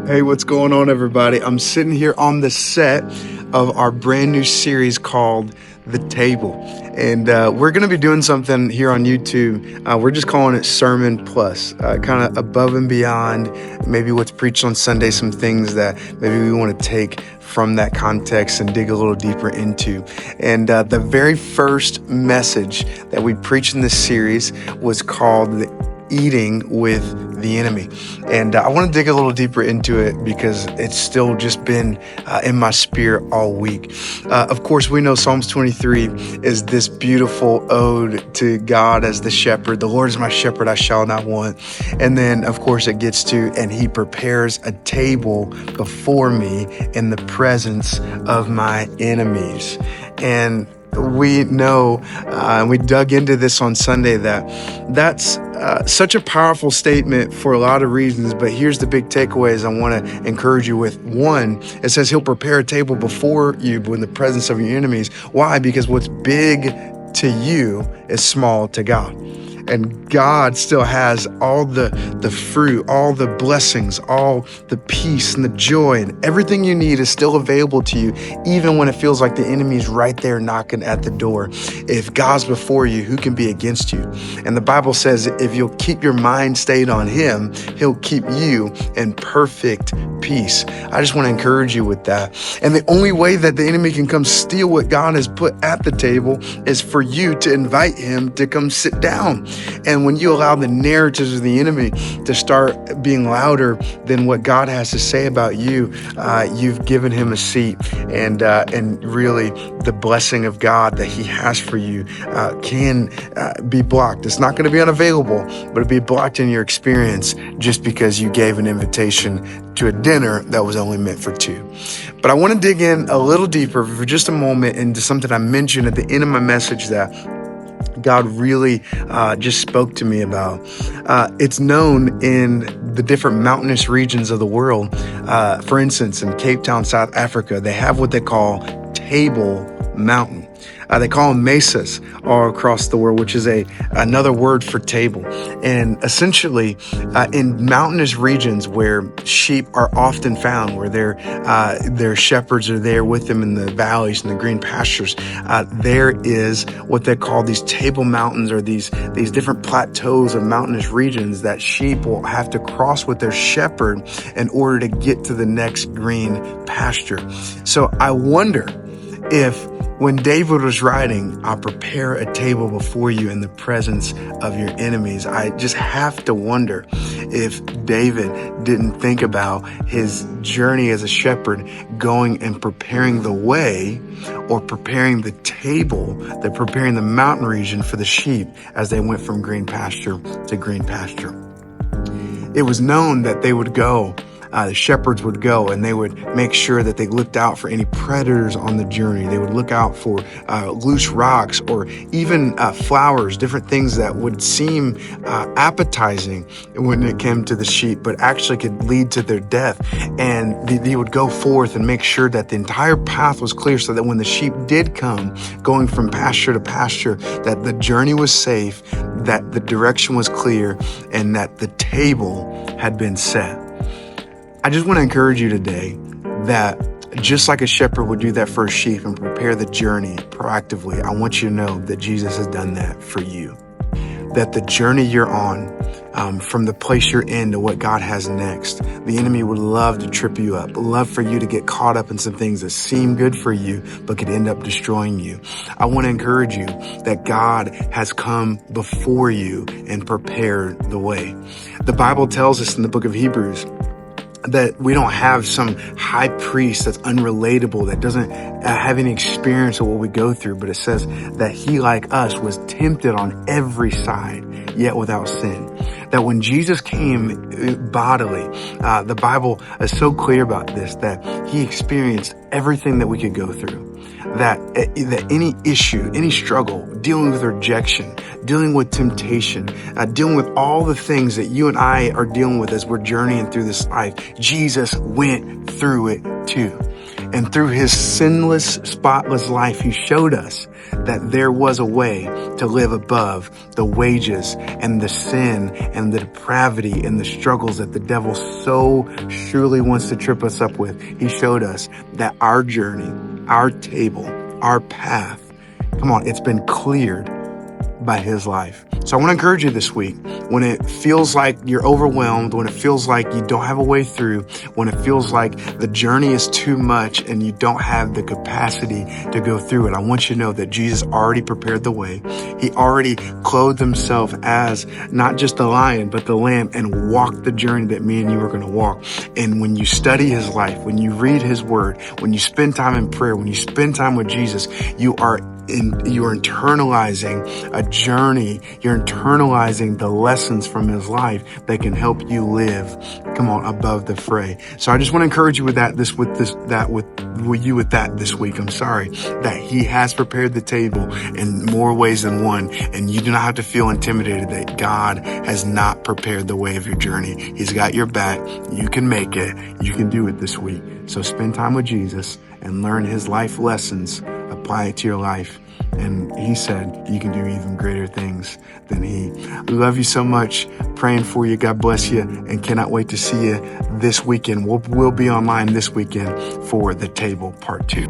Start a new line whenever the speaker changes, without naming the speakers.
Hey, what's going on, everybody? I'm sitting here on the set of our brand new series called The Table. And we're going to be doing something here on YouTube. We're just calling it Sermon Plus, kind of above and beyond maybe what's preached on Sunday, some things that maybe we want to take from that context and dig a little deeper into. And the very first message that we preached in this series was called the Eating with the Enemy. And I want to dig a little deeper into it because it's still just been in my spirit all week. Of course, we know Psalms 23 is this beautiful ode to God as the shepherd. The Lord is my shepherd, I shall not want. And then, of course, it gets to, and he prepares a table before me in the presence of my enemies. And we know, and we dug into this on Sunday, that's such a powerful statement for a lot of reasons. But here's the big takeaways I want to encourage you with. One, it says he'll prepare a table before you in the presence of your enemies. Why? Because what's big to you is small to God. And God still has all the fruit, all the blessings, all the peace and the joy, and everything you need is still available to you, even when it feels like the enemy's right there knocking at the door. If God's before you, who can be against you? And the Bible says if you'll keep your mind stayed on him, he'll keep you in perfect peace. I just want to encourage you with that. And the only way that the enemy can come steal what God has put at the table is for you to invite him to come sit down. And when you allow the narratives of the enemy to start being louder than what God has to say about you, you've given him a seat. And really the blessing of God that he has for you can be blocked. It's not going to be unavailable, but it'll be blocked in your experience just because you gave an invitation to a dinner that was only meant for two. But I want to dig in a little deeper for just a moment into something I mentioned at the end of my message that God really just spoke to me about. It's known in the different mountainous regions of the world. For instance, in Cape Town, South Africa, they have what they call Table Mountain. They call them mesas all across the world, which is another word for table. And essentially, in mountainous regions where sheep are often found, where their shepherds are there with them in the valleys and the green pastures, there is what they call these table mountains, or these different plateaus of mountainous regions that sheep will have to cross with their shepherd in order to get to the next green pasture. So I wonder if when David was writing, I'll prepare a table before you in the presence of your enemies, I just have to wonder if David didn't think about his journey as a shepherd going and preparing the way, or preparing the table, they're preparing the mountain region for the sheep as they went from green pasture to green pasture. It was known that they would go, the shepherds would go, and they would make sure that they looked out for any predators on the journey. They would look out for loose rocks, or even flowers, different things that would seem appetizing when it came to the sheep, but actually could lead to their death. And they would go forth and make sure that the entire path was clear, so that when the sheep did come, going from pasture to pasture, that the journey was safe, that the direction was clear, and that the table had been set. I just want to encourage you today that just like a shepherd would do that for a sheep and prepare the journey proactively, I want you to know that Jesus has done that for you. That the journey you're on, from the place you're in to what God has next, the enemy would love to trip you up, love for you to get caught up in some things that seem good for you, but could end up destroying you. I want to encourage you that God has come before you and prepared the way. The Bible tells us in the book of Hebrews that we don't have some high priest that's unrelatable, that doesn't have any experience of what we go through, but it says that he, like us, was tempted on every side, yet without sin. That when Jesus came bodily, the Bible is so clear about this, that he experienced everything that we could go through. That any issue, any struggle, dealing with rejection, dealing with temptation, dealing with all the things that you and I are dealing with as we're journeying through this life, Jesus went through it too. And through his sinless, spotless life, he showed us that there was a way to live above the wages and the sin and the depravity and the struggles that the devil so surely wants to trip us up with. He showed us that our journey, our table, our path, come on, it's been cleared by his life. So I want to encourage you this week, when it feels like you're overwhelmed, when it feels like you don't have a way through, when it feels like the journey is too much and you don't have the capacity to go through it, I want you to know that Jesus already prepared the way. He already clothed himself as not just the lion, but the lamb, and walked the journey that me and you are going to walk. And when you study his life, when you read his word, when you spend time in prayer, when you spend time with Jesus, you're internalizing a journey. You're internalizing the lessons from his life that can help you live, come on, above the fray. So I just want to encourage you with that this week. I'm sorry that he has prepared the table in more ways than one, and you do not have to feel intimidated that God has not prepared the way of your journey. He's got your back. You can make it. You can do it this week. So spend time with Jesus and learn his life lessons. Apply it to your life. And he said you can do even greater things than he. We love you so much. Praying for you. God bless you. And cannot wait to see you this weekend. We'll be online this weekend for The Table Part 2.